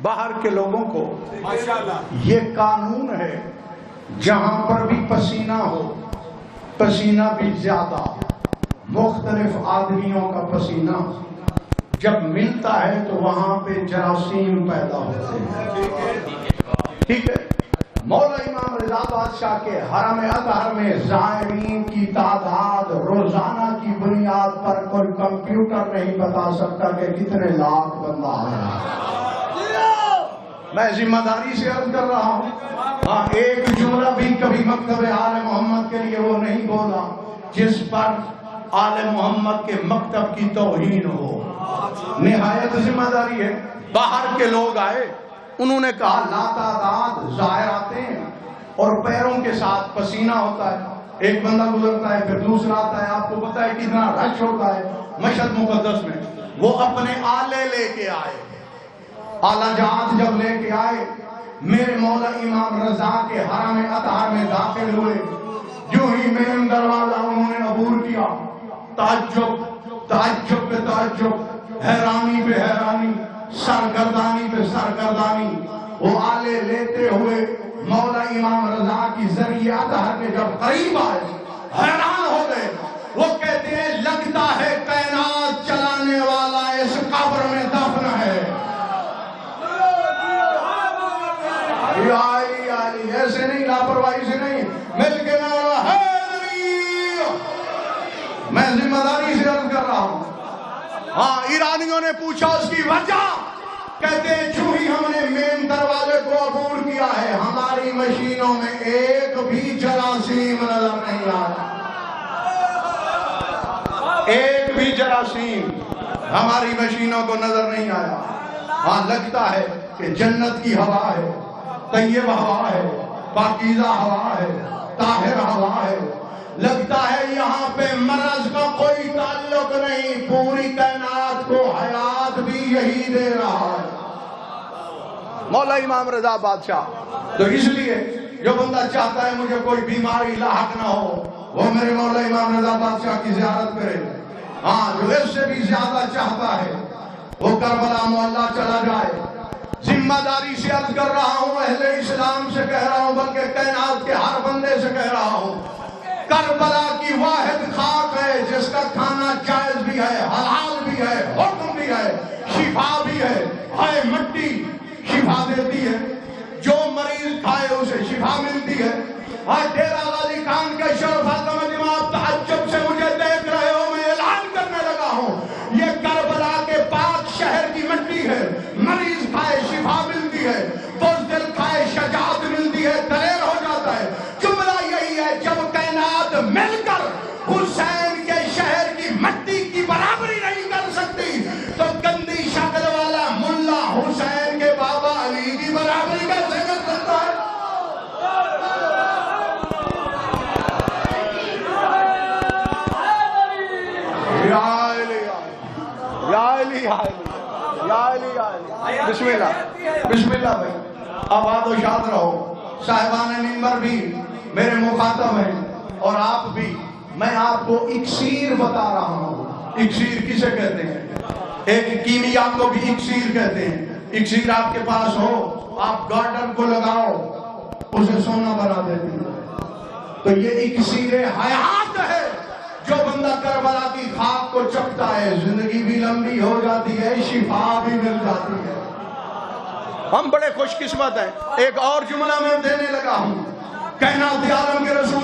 باہر کے لوگوں کو یہ قانون ہے، جہاں پر بھی پسینہ ہو، پسینہ بھی زیادہ، مختلف آدمیوں کا پسینہ جب ملتا ہے تو وہاں پہ جراثیم پیدا ہوتے ہیں۔ ٹھیک ہے، مولا امام رضا بادشاہ کے حرم اطہر میں زائرین کی تعداد روزانہ کی بنیاد پر کوئی کمپیوٹر نہیں بتا سکتا کہ کتنے لاکھ بندہ آیا۔ میں ذمہ داری سے عرض کر رہا ہوں، ہاں ایک جملہ بھی کبھی مکتب آل محمد کے لیے وہ نہیں بولا جس پر آل محمد کے مکتب کی توہین ہو۔ نہایت ذمہ داری ہے۔ باہر کے لوگ آئے، انہوں نے کہا لاتعداد زائر آتے ہیں اور پیروں کے ساتھ پسینہ ہوتا ہے، ایک بندہ گزرتا ہے پھر دوسرا آتا ہے، آپ کو پتا ہے کتنا رش ہوتا ہے مشہد مقدس میں۔ وہ اپنے آلے لے کے آئے، آلہ جات جب لے کے آئے، میرے مولا امام رضا کے حرم اطہر میں داخل ہوئے، جو ہی مین دروازہ انہوں نے عبور کیا، تعجب تعجب پہ تعجب، حیرانی پہ حیرانی، سرگردانی پہ سرگردانی۔ وہ آلے لیتے ہوئے مولا امام رضا کی ذریعہ اطہر کے جب قریب آئے، حیران ہو گئے۔ وہ کہتے ہیں لگتا ہے کائنات چلانے والا اس قبر میں دفن ہے۔ ایسے نہیں، لاپرواہی سے نہیں، مل کے میں ذمہ داری سے عرض کر رہا ہوں۔ ہاں ایرانیوں نے پوچھا اس کی وجہ، کہتے ہیں جو ہی ہم نے مین دروازے کو عبور کیا ہے ہماری مشینوں میں ایک بھی جراثیم نظر نہیں آیا، ایک بھی جراثیم ہماری مشینوں کو نظر نہیں آیا۔ ہاں لگتا ہے کہ جنت کی ہوا ہے، طیب ہوا ہے، پاکیزہ ہوا ہے، طاہر ہوا ہے۔ لگتا ہے یہاں پہ مرض کا کوئی تعلق نہیں، پوری کائنات کو حیات بھی یہی دے رہا ہے مولا امام رضا بادشاہ۔ تو اس لیے جو بندہ چاہتا ہے مجھے کوئی بیماری لاحق نہ ہو، وہ میرے مولا امام رضا بادشاہ کی زیارت کرے۔ ہاں جو اس سے بھی زیادہ چاہتا ہے وہ کربلا معلیٰ چلا جائے۔ ذمہ داری سے عرض کر رہا ہوں، اہل اسلام سے کہہ رہا ہوں، بلکہ کائنات کے ہر بندے سے کہہ رہا ہوں، کربلا کی واحد خاک ہے جس کا کھانا جائز بھی ہے، حلال بھی ہے، حکم بھی ہے، شفا بھی ہے۔ ہائے مٹی شفا دیتی ہے، جو مریض کھائے اسے شفا ملتی ہے۔ ہائے ڈیرہ غازی خان کا شرف عظمت، آپ تعجب سے مجھے دیکھ رہے ہو، میں اعلان کرنے لگا ہوں، یہ کربلا کے پاک شہر کی مٹی ہے۔ مریض کھائے شفا ملتی ہے، بزدل کھائے شجاعت ملتی ہے، دلیر ہو جاتا ہے۔ جملہ یہی ہے، جب کائنات مل کر حسین کے شہر کی مٹی کی برابری نہیں کر سکتی تو گندی شکل والا ملا حسین کے بابا علی کی برابری کیسے کر سکتا ہے؟ بسم اللہ بسم اللہ بھائی، آباد و شاد رہو۔ صاحبان منبر بھی میرے مخاطب ہیں اور آپ بھی۔ میں آپ کو اکسیر بتا رہا ہوں۔ اکسیر کسے کہتے ہیں؟ ایک کیمیا کو بھی اکسیر کہتے ہیں۔ اکسیر آپ کے پاس ہو، آپ گارڈن کو لگاؤ، اسے سونا بنا دیتے ہیں۔ تو یہ اکسیر حیات ہے، جو بندہ کربلا کی خاک کو چکتا ہے زندگی بھی لمبی ہو جاتی ہے، شفا بھی مل جاتی ہے۔ ہم بڑے خوش قسمت ہیں۔ ایک اور جملہ میں دینے لگا ہوں، کائنات عالم کے رسول